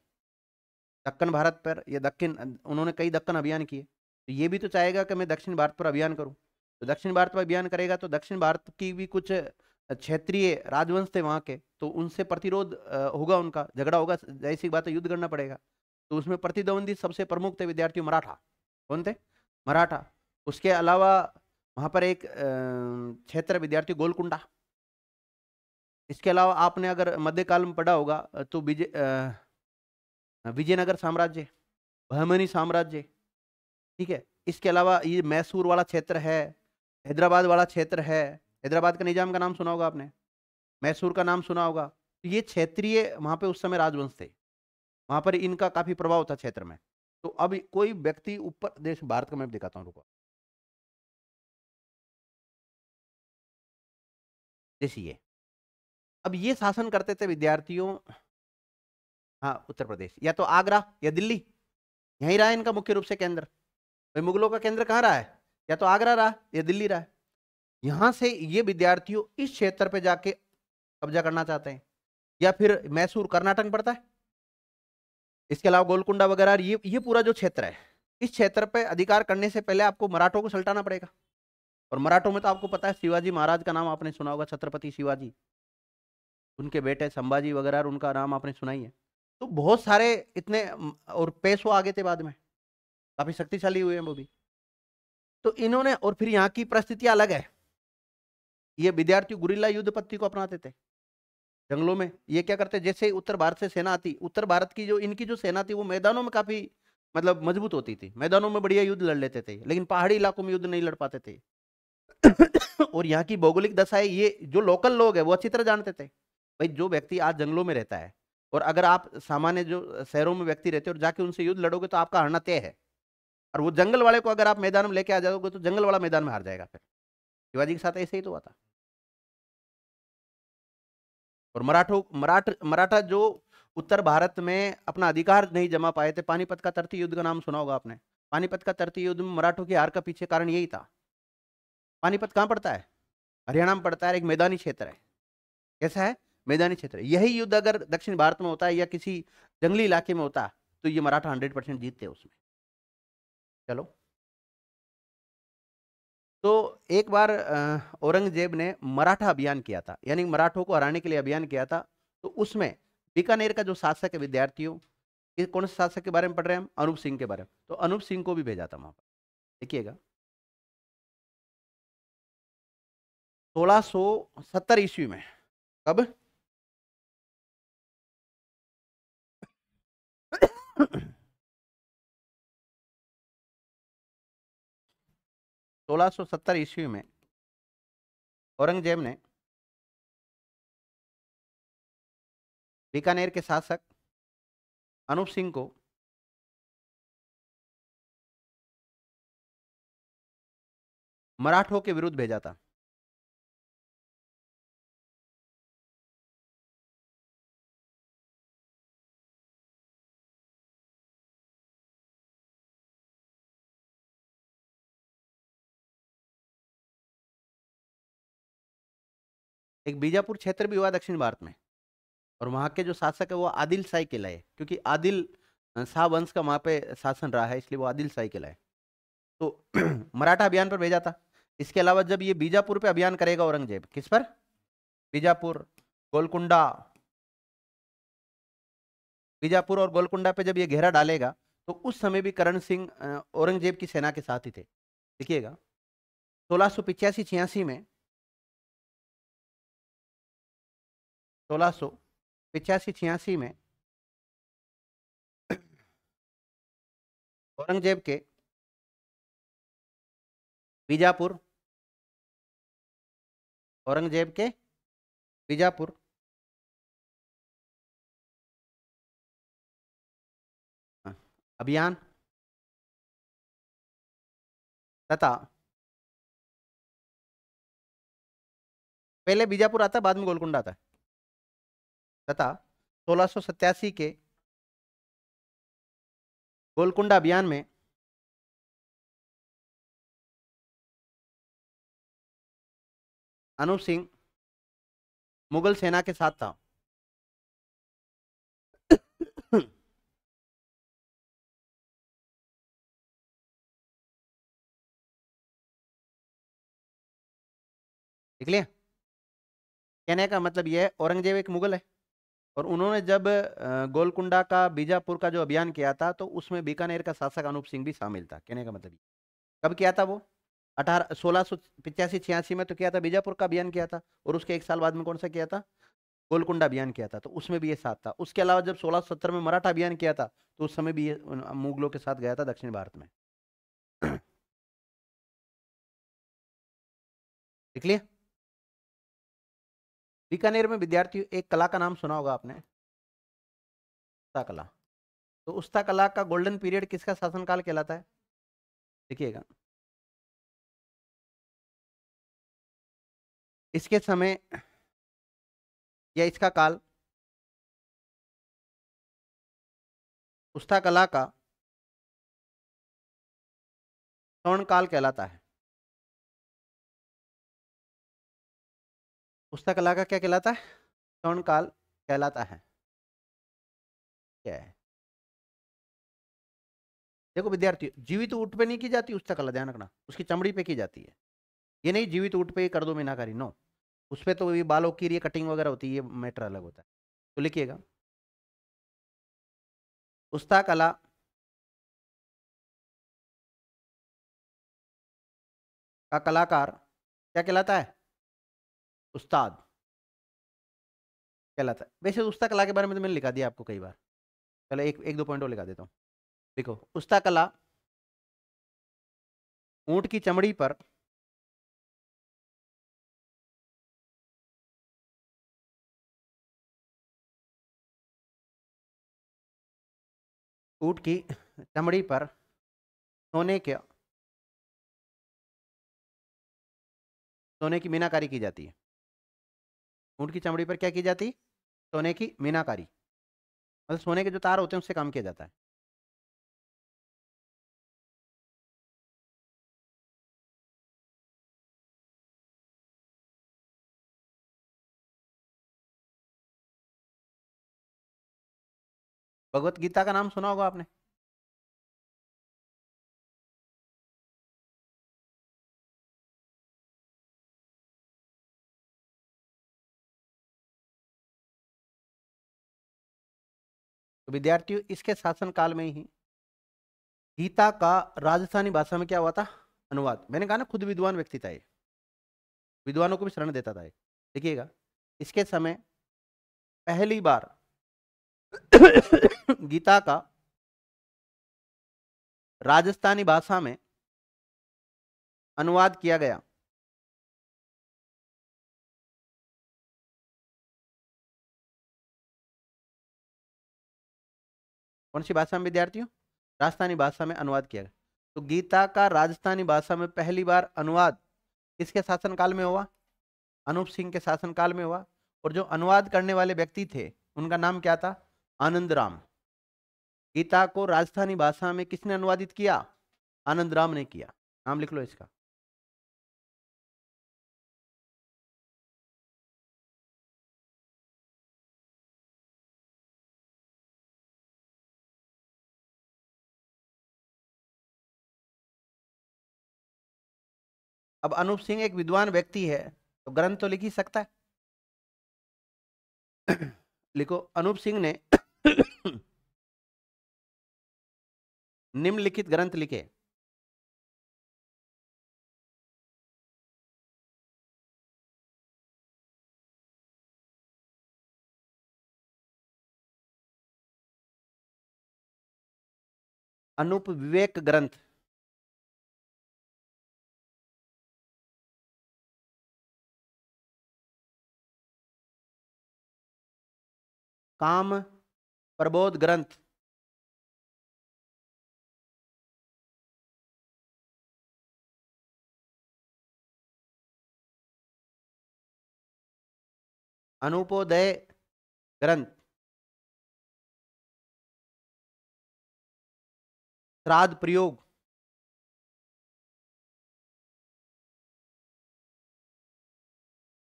दक्कन भारत पर, या दक्षिण, उन्होंने कई दक्कन अभियान किए, तो ये भी तो चाहेगा कि मैं दक्षिण भारत पर अभियान करूं। तो दक्षिण भारत पर अभियान करेगा तो दक्षिण भारत की भी कुछ क्षेत्रीय राजवंश थे वहां के, तो उनसे प्रतिरोध होगा, उनका झगड़ा होगा, ऐसी बात है, युद्ध करना पड़ेगा। तो उसमें प्रतिद्वंदी सबसे प्रमुख थे विद्यार्थी मराठा। कौन थे? मराठा। उसके अलावा वहां पर एक क्षेत्र विद्यार्थी गोलकुंडा। इसके अलावा आपने अगर मध्यकाल में पढ़ा होगा तो विजयनगर साम्राज्य, बहमनी साम्राज्य, ठीक है। इसके अलावा ये मैसूर वाला क्षेत्र है, हैदराबाद वाला क्षेत्र है। हैदराबाद का निजाम का नाम सुना होगा आपने, मैसूर का नाम सुना होगा। तो ये क्षेत्रीय वहां पे उस समय राजवंश थे, वहां पर इनका काफी प्रभाव था क्षेत्र में। तो अब कोई व्यक्ति ऊपर देश, भारत का मैप दिखाता हूँ, रुको। जैसे ये, अब ये शासन करते थे विद्यार्थियों, हाँ, उत्तर प्रदेश या तो आगरा या दिल्ली, यहीं रहा है इनका मुख्य रूप से केंद्र। भाई मुगलों का केंद्र कहाँ रहा है? या तो आगरा रहा या दिल्ली रहा है। यहां से ये विद्यार्थियों इस क्षेत्र पे जाके कब्जा करना चाहते हैं, या फिर मैसूर कर्नाटक में पड़ता है, इसके अलावा गोलकुंडा वगैरह, ये पूरा जो क्षेत्र है, इस क्षेत्र पे अधिकार करने से पहले आपको मराठों को सल्टाना पड़ेगा। और मराठों में तो आपको पता है शिवाजी महाराज का नाम आपने सुना होगा, छत्रपति शिवाजी, उनके बेटे संभाजी वगैरह, और उनका नाम आपने सुना ही है। तो बहुत सारे इतने और पेशवा आगे थे बाद में, काफी शक्तिशाली हुए हैं वो भी। तो इन्होंने, और फिर यहाँ की परिस्थितियां अलग है, ये विद्यार्थी गुरिल्ला युद्ध पद्धति को अपनाते थे जंगलों में। ये क्या करते, जैसे उत्तर भारत से सेना आती, उत्तर भारत की जो इनकी जो सेना थी वो मैदानों में काफी मतलब मजबूत होती थी, मैदानों में बढ़िया युद्ध लड़ लेते थे, लेकिन पहाड़ी इलाकों में युद्ध नहीं लड़ पाते थे। और यहाँ की भौगोलिक दशा है, ये जो लोकल लोग है वो अच्छी तरह जानते थे भाई, जो व्यक्ति आज जंगलों में रहता है, और अगर आप सामान्य जो शहरों में व्यक्ति रहते हैं और जाके उनसे युद्ध लड़ोगे तो आपका हारना तय है। और वो जंगल वाले को अगर आप मैदान में लेके आ जाओगे तो जंगल वाला मैदान में हार जाएगा। फिर शिवाजी के साथ ऐसे ही तो हुआ था। और मराठा जो उत्तर भारत में अपना अधिकार नहीं जमा पाए थे, पानीपत का तरती युद्ध का नाम सुना होगा आपने। पानीपत का तरती युद्ध में मराठों की हार का पीछे कारण यही था। पानीपत कहाँ पड़ता है? हरियाणा में पड़ता है, एक मैदानी क्षेत्र है। कैसा है? मैदानी क्षेत्र। यही युद्ध अगर दक्षिण भारत में होता है या किसी जंगली इलाके में होता तो ये मराठा 100% जीतते उसमें। चलो, तो एक बार औरंगजेब ने मराठा अभियान किया था, यानी मराठों को हराने के लिए अभियान किया था। तो उसमें बीकानेर का जो शासक है, विद्यार्थियों, कौन से शासक के बारे में पढ़ रहे हैं हम? अनूप सिंह के बारे में। तो अनूप सिंह को भी भेजा था वहां पर। देखिएगा, 1670 ईस्वी में। कब? 1670 ईस्वी में औरंगजेब ने बीकानेर के शासक अनूप सिंह को मराठों के विरुद्ध भेजा था। एक बीजापुर क्षेत्र भी हुआ दक्षिण भारत में, और वहां के जो शासक है वो आदिल शाही कहलाए, क्योंकि आदिल शाह वंश का वहां पे शासन रहा है, इसलिए वो आदिल शाही कहलाए। तो मराठा अभियान पर भेजा था। इसके अलावा जब ये बीजापुर पे अभियान करेगा औरंगजेब, किस पर? बीजापुर, गोलकुंडा, बीजापुर और गोलकुंडा पे जब ये घेरा डालेगा, तो उस समय भी करण सिंह औरंगजेब की सेना के साथ ही थे। देखिएगा, 1685-86 में, 1685-86 में औरंगजेब के बीजापुर, औरंगजेब के बीजापुर अभियान तथा, पहले बीजापुर आता है बाद में गोलकुंडा आता है, तथा 1687 के गोलकुंडा अभियान में अनूप सिंह मुगल सेना के साथ था। देख लिया? कहने का मतलब यह है, औरंगजेब एक मुगल है, और उन्होंने जब गोलकुंडा का बीजापुर का जो अभियान किया था तो उसमें बीकानेर का शासक अनूप सिंह भी शामिल था। कहने का मतलब कब किया था वो? 1685-86 में तो किया था, बीजापुर का अभियान किया था, और उसके एक साल बाद में कौन सा किया था? गोलकुंडा अभियान किया था, तो उसमें भी ये साथ था। उसके अलावा जब 1670 में मराठा अभियान किया था तो उस समय भी ये मुगलों के साथ गया था दक्षिण भारत में। देख लिया? बीकानेर में विद्यार्थी, एक कला का नाम सुना होगा आपने, उस्ता कला। तो उस्ता कला का गोल्डन पीरियड किसका शासनकाल कहलाता है? देखिएगा, इसके समय या इसका काल उस्ता कला का स्वर्ण काल कहलाता है। उस्ता कला का क्या कहलाता है? स्वर्ण काल कहलाता है। क्या है? देखो विद्यार्थी, जीवित ऊंट पे नहीं की जाती उस्ता कला, ध्यान रखना, उसकी चमड़ी पे की जाती है। ये नहीं जीवित ऊँट पे ही कर दो मीनाकारी, नो, उस पर तो ये बालों की ये कटिंग वगैरह होती है, ये मैटर अलग होता है। तो लिखिएगा उस्ता कला का कलाकार क्या कहलाता है? उस्ताद कहलाता है। वैसे उस्ता कला के बारे में तो मैंने लिखा दिया आपको कई बार, चलो एक एक दो पॉइंट और लिखा देता हूँ। देखो उस्ता कला ऊंट की चमड़ी पर ऊंट की चमड़ी पर सोने की मीनाकारी की जाती है। ऊंट की चमड़ी पर क्या की जाती? सोने की मीनाकारी, मतलब सोने के जो तार होते हैं उससे काम किया जाता है। भगवत गीता का नाम सुना होगा आपने? तो विद्यार्थियों इसके शासन काल में ही गीता का राजस्थानी भाषा में क्या हुआ था? अनुवाद। मैंने कहा ना खुद विद्वान व्यक्ति था ये, विद्वानों को भी शरण देता था ये। देखिएगा इसके समय पहली बार गीता का राजस्थानी भाषा में अनुवाद किया गया। कौन सी भाषा में विद्यार्थियों? राजस्थानी भाषा में अनुवाद किया गया। तो गीता का राजस्थानी भाषा में पहली बार अनुवाद किसके शासनकाल में हुआ? अनूप सिंह के शासनकाल में हुआ। और जो अनुवाद करने वाले व्यक्ति थे उनका नाम क्या था? आनंद राम। गीता को राजस्थानी भाषा में किसने अनुवादित किया? आनंद राम ने किया। नाम लिख लो इसका। अब अनूप सिंह एक विद्वान व्यक्ति है तो ग्रंथ तो लिख ही सकता है। लिखो अनूप सिंह ने निम्नलिखित ग्रंथ लिखे। अनूप विवेक ग्रंथ, काम प्रबोध ग्रंथ, अनुपोदय ग्रंथ, श्राद्ध प्रयोग,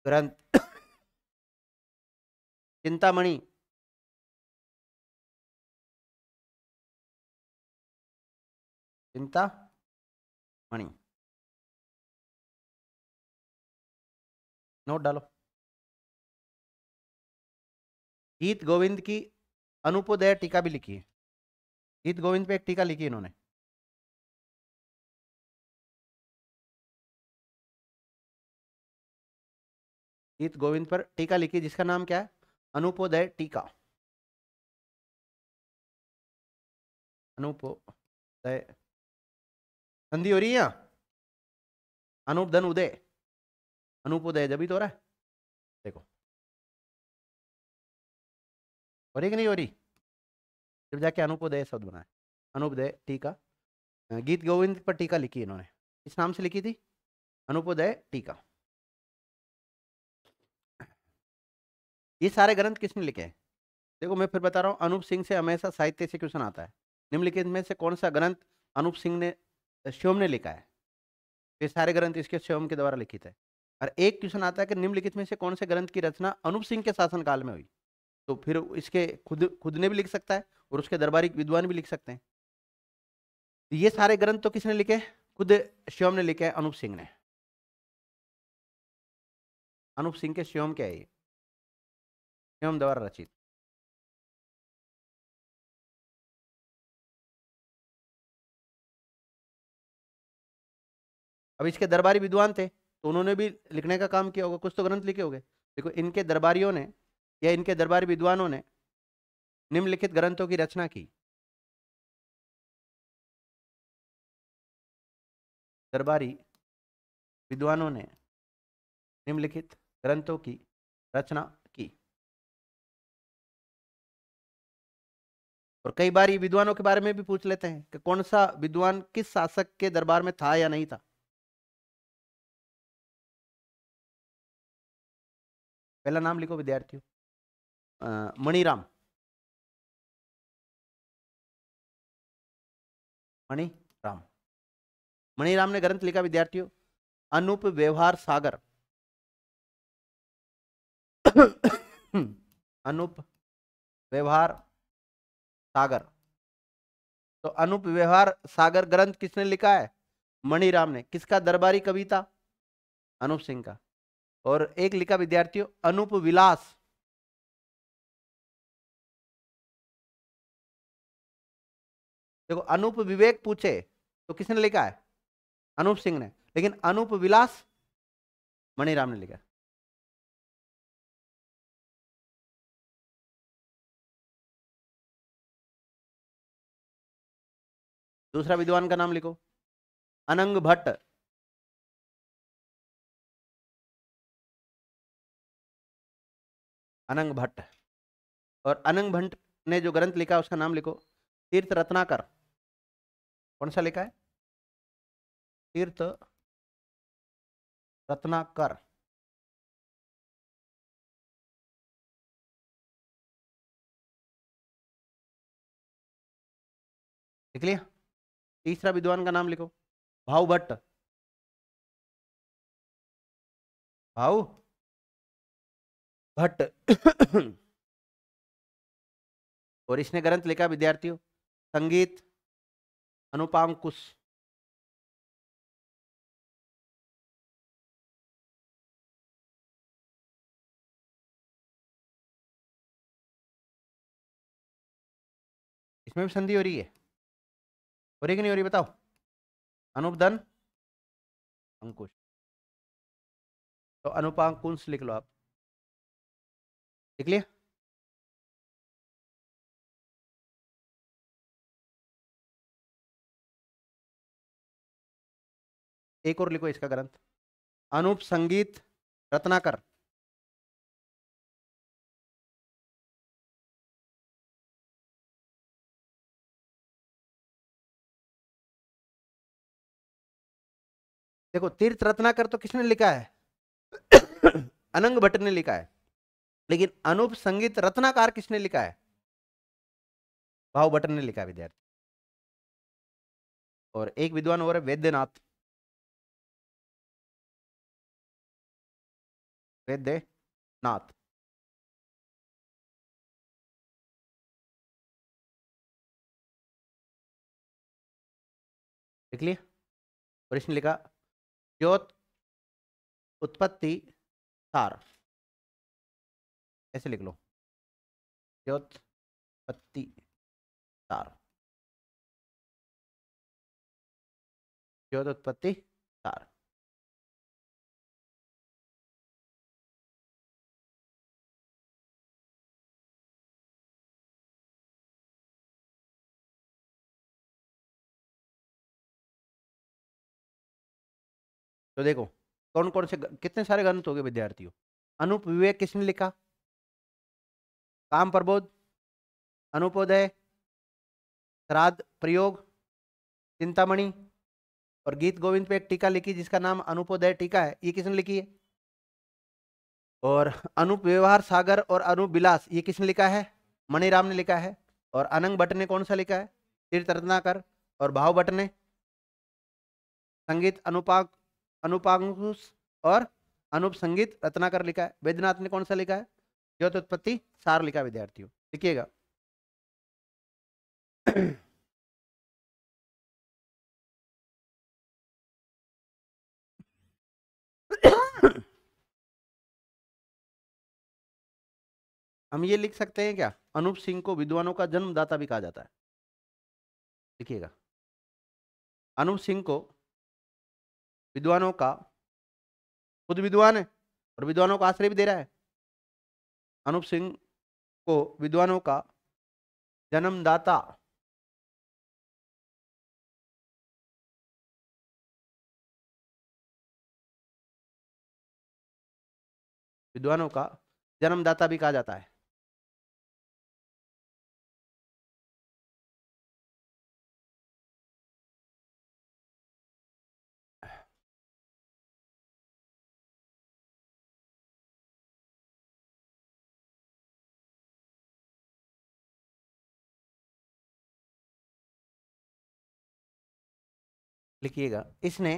ग्रंथ, चिंतामणि, चिंतामणि, नोट डालो। गीत गोविंद की अनुपोदय टीका भी लिखी है। गीत गोविंद पे एक टीका लिखी इन्होंने। गीत गोविंद पर टीका लिखी जिसका नाम क्या है? अनुपोदय टीका। अनुपोदय, संधि हो रही है यहाँ? अनूप धन उदय, अनुपोदय जब ही तो हो रहा है। देखो हो रही कि नहीं हो रही? जब जाके अनुपोदय शब्द बना है। अनुपोदय टीका, गीत गोविंद पर टीका लिखी इन्होंने, इस नाम से लिखी थी, अनुपोदय टीका। ये सारे ग्रंथ किसने लिखे हैं? देखो मैं फिर बता रहा हूँ, अनूप सिंह से हमेशा साहित्य से क्वेश्चन आता है। निम्नलिखित में से कौन सा ग्रंथ अनूप सिंह ने शिवम ने लिखा है? ये सारे ग्रंथ इसके शिवम के द्वारा लिखित है। और एक क्वेश्चन आता है कि निम्नलिखित में से कौन से ग्रंथ की रचना अनूप सिंह के शासनकाल में हुई? तो फिर इसके खुद खुद ने भी लिख सकता है और उसके दरबारी विद्वान भी लिख सकते हैं। ये सारे ग्रंथ तो किसने लिखे? खुद शिवम ने लिखे हैं, अनूप सिंह ने। अनूप सिंह के स्वयं क्या है ये? स्वयं द्वारा रचित। अब इसके दरबारी विद्वान थे तो उन्होंने भी लिखने का काम किया होगा, कुछ तो ग्रंथ लिखे होंगे। देखो इनके दरबारियों ने या इनके दरबारी विद्वानों ने निम्नलिखित ग्रंथों की रचना की। दरबारी विद्वानों ने निम्नलिखित ग्रंथों की रचना की। और कई बार ये विद्वानों के बारे में भी पूछ लेते हैं कि कौन सा विद्वान किस शासक के दरबार में था या नहीं था। पहला नाम लिखो विद्यार्थियों, मणिराम। मणिराम। मणिराम ने ग्रंथ लिखा विद्यार्थियों, अनूप व्यवहार सागर। अनूप व्यवहार सागर। तो अनूप व्यवहार सागर ग्रंथ किसने लिखा है? मणिराम ने। किसका दरबारी कवि था? अनूप सिंह का। और एक लिखा विद्यार्थियों, अनूप विलास। देखो अनूप विवेक पूछे तो किसने लिखा है? अनूप सिंह ने। लेकिन अनूप विलास मणिराम ने लिखा। दूसरा विद्वान का नाम लिखो, अनंग भट्ट। अनंग भट्ट। और अनंग भट्ट ने जो ग्रंथ लिखा उसका नाम लिखो, तीर्थ रत्नाकर। कौन सा लिखा है? तीर्थ रत्नाकर। लिख लिया? तीसरा विद्वान का नाम लिखो, भाव भट्ट। भाव भट्ट। और इसने ग्रंथ लिखा विद्यार्थियों, संगीत अनुपांकुश। इसमें भी संधि हो रही है? हो रही कि नहीं हो रही बताओ? अनुपधन अंकुश। तो अनुपांकुश लिख लो आप। लिख लिया? एक और लिखो इसका ग्रंथ, अनूप संगीत रत्नाकर। देखो तीर्थ रत्नाकर तो किसने लिखा है? अनंग भट्ट ने लिखा है। लेकिन अनूप संगीत रत्नाकार किसने लिखा है? भाव भट्ट ने लिखा है विद्यार्थी। और एक विद्वान और है वैद्यनाथ। वैद्यनाथ। लिख लिया? और इसने लिखा ज्योत उत्पत्ति सार। ऐसे लिख लो, ज्योत उत्पत्ति सार। ज्योत उत्पत्ति सार। तो देखो कौन कौन से कितने सारे ग्रंथ हो गए विद्यार्थियों। अनूप विवेक किसने लिखा? काम प्रबोध, अनुपोदय, श्राद्ध प्रयोग, चिंतामणि, और गीत गोविंद पे एक टीका लिखी जिसका नाम अनुपोदय टीका है, ये किसने लिखी है? और अनूप व्यवहार सागर और अनूप विलास ये किसने लिखा है? मणिराम ने लिखा है। और अनंग भट्ट ने कौन सा लिखा है? तीर्थ रत्नाकर। और भाव भट्ट ने संगीत अनुपांकुश और अनूप संगीत रत्नाकर लिखा है। वैद्यनाथ ने कौन सा लिखा है? ज्योतित्पत्ति सार लिखा है विद्यार्थियों, लिखिएगा। हम ये लिख सकते हैं क्या, अनूप सिंह को विद्वानों का जन्मदाता भी कहा जाता है। देखिएगा, अनूप सिंह को विद्वानों का, खुद विद्वान है और विद्वानों को आश्रय भी दे रहा है, अनूप सिंह को विद्वानों का जन्मदाता विद्वानों का जन्मदाता भी कहा जाता है। लिखिएगा, इसने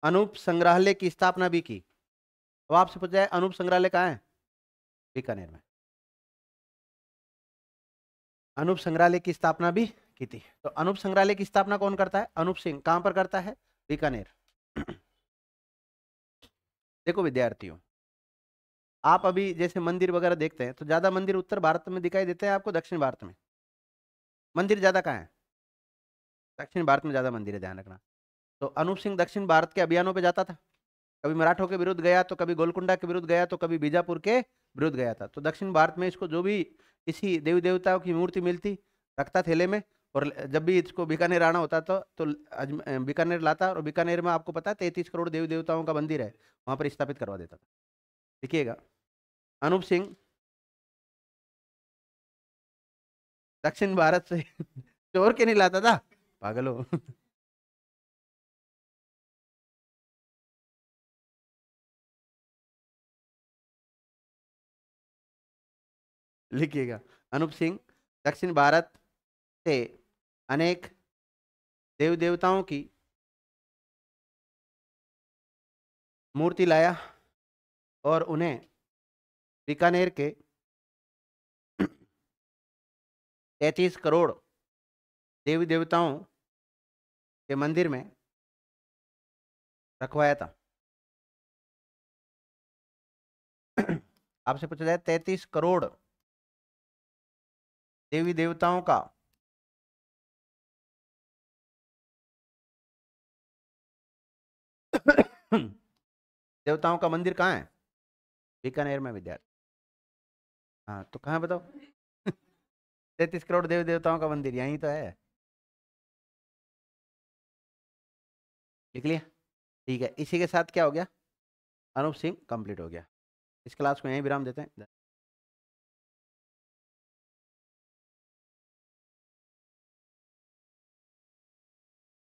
अनूप संग्रहालय की स्थापना भी की। तो आपसे पूछा जाए अनूप संग्रहालय कहाँ है, बीकानेर में। अनूप संग्रहालय की स्थापना भी की थी। तो अनूप संग्रहालय की स्थापना कौन करता है, अनूप सिंह। कहां पर करता है, बीकानेर। देखो विद्यार्थियों, आप अभी जैसे मंदिर वगैरह देखते हैं तो ज्यादा मंदिर उत्तर भारत में दिखाई देते हैं आपको, दक्षिण भारत में मंदिर ज्यादा कहाँ है, दक्षिण भारत में ज्यादा मंदिर है, ध्यान रखना। तो अनूप सिंह दक्षिण भारत के अभियानों पे जाता था, कभी मराठों के विरुद्ध गया तो कभी गोलकुंडा के विरुद्ध गया तो कभी बीजापुर के विरुद्ध गया था। तो दक्षिण भारत में इसको जो भी किसी देवी देवताओं की मूर्ति मिलती रखता थैले में, और जब भी इसको बीकानेर आना होता तो बीकानेर लाता, और बीकानेर में आपको पता है 33 करोड़ देवी देवताओं का मंदिर है, वहां पर स्थापित करवा देता था। देखिएगा, अनूप सिंह दक्षिण भारत से चोर के नहीं लाता था, पागल हो। लिखिएगा, अनूप सिंह दक्षिण भारत से अनेक देव देवताओं की मूर्ति लाया और उन्हें बीकानेर के 33 करोड़ देवी देवताओं के मंदिर में रखवाया था। आपसे पूछा जाए 33 करोड़ देवी देवताओं का देवताओं का मंदिर कहाँ है, बीकानेर में विद्यार्थी। हाँ तो कहाँ बताओ। 33 करोड़ देवी देवताओं का मंदिर यहीं तो है। लिख लिया, ठीक है। इसी के साथ क्या हो गया, अनूप सिंह कंप्लीट हो गया। इस क्लास को यहीं विराम देते हैं।